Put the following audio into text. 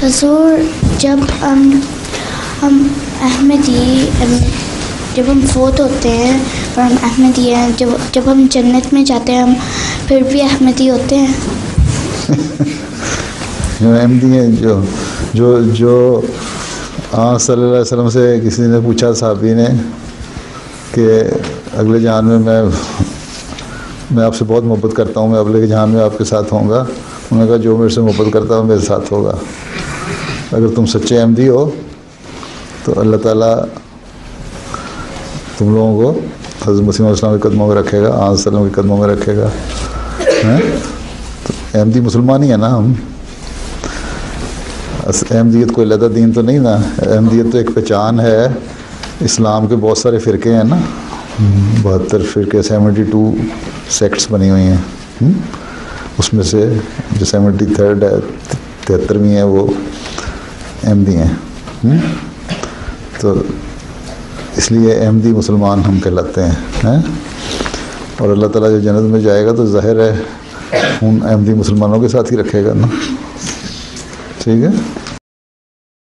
हुज़ूर, जब हम अहमदी, जब हम फोत होते हैं और हम अहमदी हैं, जब हम जन्नत में जाते हैं हम फिर भी अहमदी होते हैं। अहमदी हैं जो जो जो सल्लल्लाहु अलैहि वसल्लम से किसी ने पूछा, साहबी ने, कि अगले जहान में मैं आपसे बहुत मोहब्बत करता हूँ, मैं अगले जहान में आपके साथ होऊंगा। उन्होंने कहा जो मेरे से मोहब्बत करता है मेरे साथ होगा। अगर तुम सच्चे अहमदी हो तो अल्लाह ताला तुम लोगों को हज़रत मसीह मौऊद के कदमों में रखेगा, सल्लम के कदमों में रखेगा। हैं तो अहमदी मुसलमान ही है ना हम। अहमदियत कोई अलग दीन तो नहीं ना, अहमदियत तो एक पहचान है। इस्लाम के बहुत सारे फ़िरके हैं ना, 72 फ़िरके, 72 सेक्ट्स बनी हुई हैं। उसमें से जो 73rd है, 73वीं है, वो अहमदी हैं। तो इसलिए अहमदी मुसलमान हम कहलाते हैं। और अल्लाह ताला जो जन्नत में जाएगा तो ज़ाहिर है उन अहमदी मुसलमानों के साथ ही रखेगा ना। ठीक है।